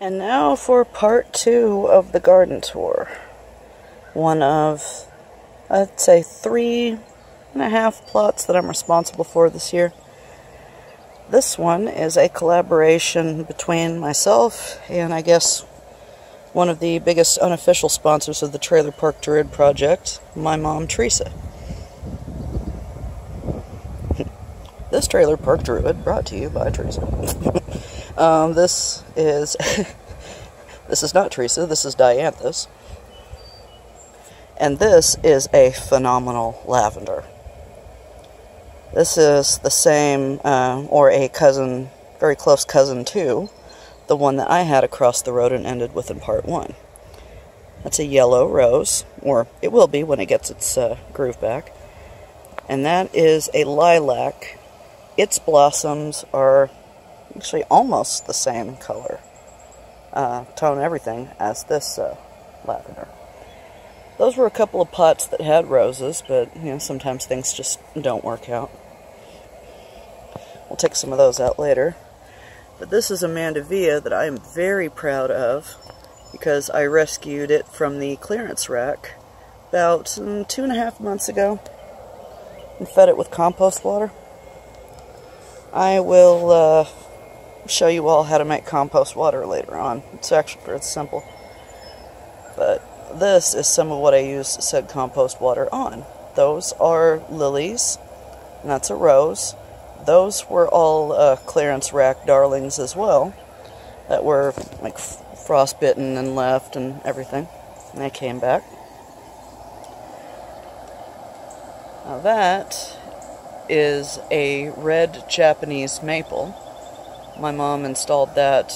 And now for part 2 of the garden tour. One of, I'd say, 3.5 plots that I'm responsible for this year. This one is a collaboration between myself and, I guess, one of the biggest unofficial sponsors of the Park Druid Project, my mom, Teresa. This trailer, Park Druid, brought to you by Teresa. This is not Teresa, this is Dianthus. And this is a phenomenal lavender. This is the same, or a cousin, very close cousin to, the one that I had across the road and ended with in part 1. That's a yellow rose, or it will be when it gets its groove back. And that is a lilac. Its blossoms are actually almost the same color, tone, everything, as this lavender. Those were a couple of pots that had roses, but you know, sometimes things just don't work out. We'll take some of those out later. But this is a mandevilla that I am very proud of because I rescued it from the clearance rack about 2.5 months ago and fed it with compost water. I will show you all how to make compost water later on. It's actually pretty simple. But this is some of what I use said compost water on. Those are lilies, and that's a rose. Those were all clearance rack darlings as well, that were like frostbitten and left and everything, and they came back. Now that is a red Japanese maple. My mom installed that,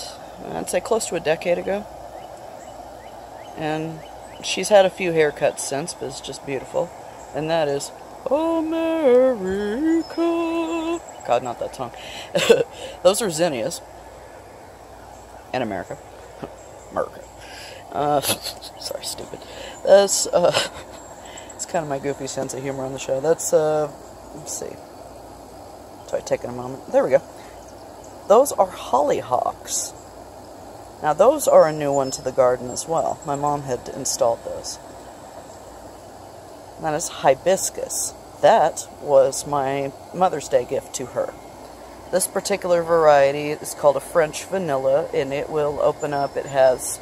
I'd say, close to a decade ago. And she's had a few haircuts since, but it's just beautiful. And that is America. God, not that tongue. Those are zinnias. And America. America. Sorry, stupid. That's, it's kind of my goofy sense of humor on the show. That's, let's see. Sorry, taking a moment. There we go. Those are hollyhocks. Now, those are a new one to the garden as well. My mom had installed those. That is hibiscus. That was my Mother's Day gift to her. This particular variety is called a French vanilla, and it will open up. It has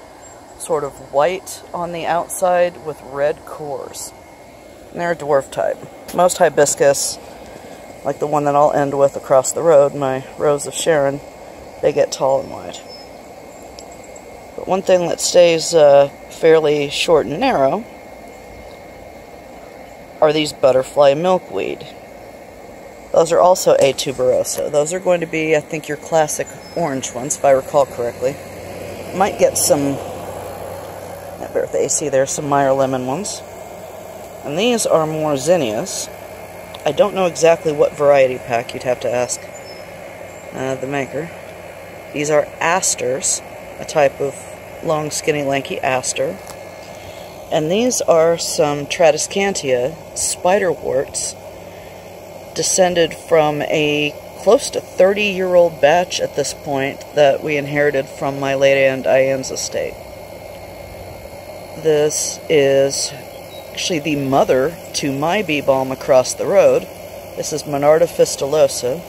sort of white on the outside with red cores. And they're a dwarf type. Most hibiscus, like the one that I'll end with across the road, my Rose of Sharon, they get tall and wide. But one thing that stays fairly short and narrow are these butterfly milkweed. Those are also a tuberosa. Those are going to be, I think, your classic orange ones, if I recall correctly. Might get some, bear with the AC there, some Meyer lemon ones. And these are more zinnias. I don't know exactly what variety pack, you'd have to ask the maker. These are asters, a type of long, skinny, lanky aster. And these are some Tradescantia spiderworts, descended from a close to 30-year-old batch at this point that we inherited from my late Aunt Diane's estate. This is actually the mother to my bee balm across the road. This is Monarda fistulosa.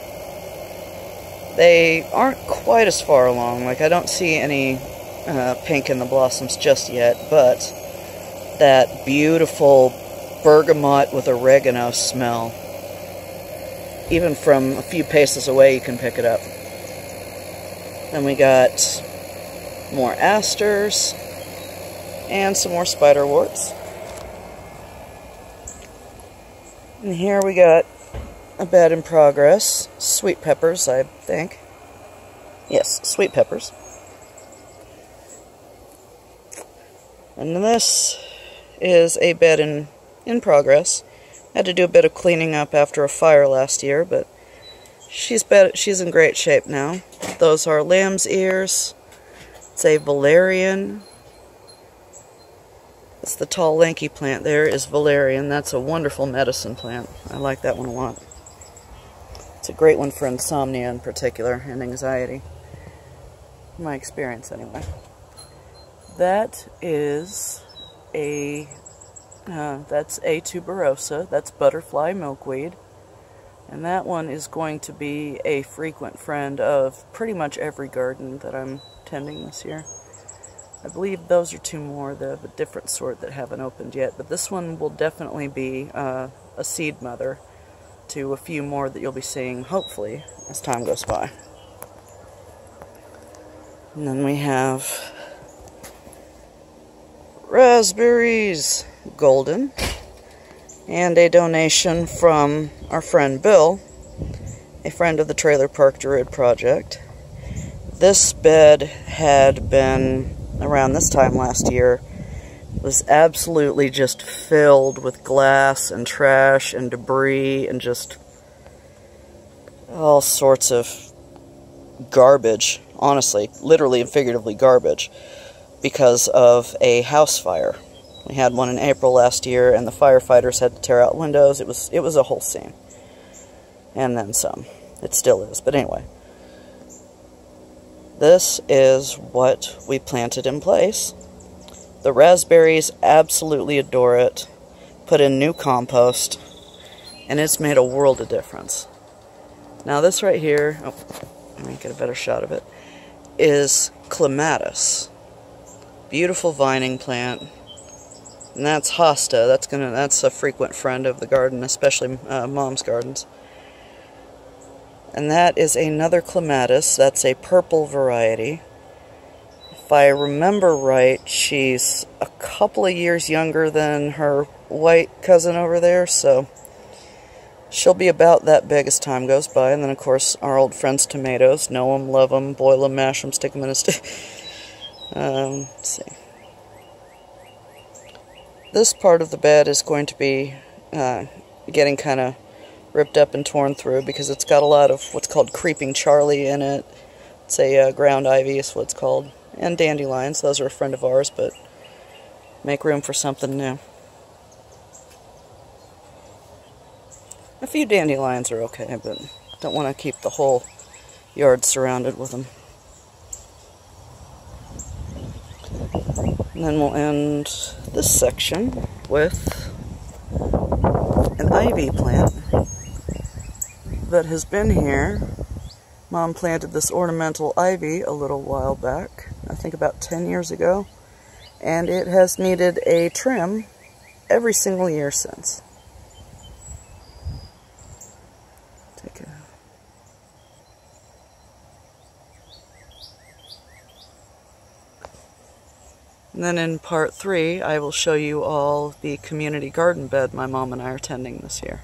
They aren't quite as far along. Like, I don't see any pink in the blossoms just yet, but that beautiful bergamot with oregano smell, even from a few paces away you can pick it up. Then we got more asters and some more spiderworts. And here we got a bed in progress. Sweet peppers, I think. Yes, sweet peppers. And this is a bed in progress. Had to do a bit of cleaning up after a fire last year, but she's in great shape now. Those are lamb's ears. It's a valerian. It's the tall, lanky plant there is valerian. That's a wonderful medicine plant. I like that one a lot. It's a great one for insomnia in particular, and anxiety. my experience anyway. That is that's a tuberosa, that's butterfly milkweed, and that one is going to be a frequent friend of pretty much every garden that I'm tending this year. I believe those are two more of a different sort that haven't opened yet, but this one will definitely be a seed mother to a few more that you'll be seeing, hopefully, as time goes by. And then we have raspberries, golden, and a donation from our friend Bill, a friend of the trailer Park Druid Project. This bed had been, around this time last year, was absolutely just filled with glass and trash and debris and just all sorts of garbage, honestly, literally and figuratively garbage, because of a house fire. We had one in April last year, and the firefighters had to tear out windows. It was a whole scene. And then some. It still is, but anyway. This is what we planted in place. The raspberries absolutely adore it. Put in new compost, and it's made a world of difference. Now this right here, oh, let me get a better shot of it, is clematis. Beautiful vining plant. And that's hosta. That's a frequent friend of the garden, especially Mom's gardens. And that is another clematis. That's a purple variety. If I remember right, she's a couple of years younger than her white cousin over there, so she'll be about that big as time goes by. And then, of course, our old friends tomatoes. Know them, love them, boil them, mash them, stick them in a stick. Let's see. This part of the bed is going to be getting kind of ripped up and torn through because it's got a lot of what's called creeping Charlie in it. It's a ground ivy is what it's called. And dandelions, those are a friend of ours, but make room for something new. A few dandelions are okay, but don't want to keep the whole yard surrounded with them. And then we'll end this section with an ivy plant that has been here. Mom planted this ornamental ivy a little while back, I think about 10 years ago, and it has needed a trim every single year since. And then in part 3, I will show you all the community garden bed my mom and I are tending this year.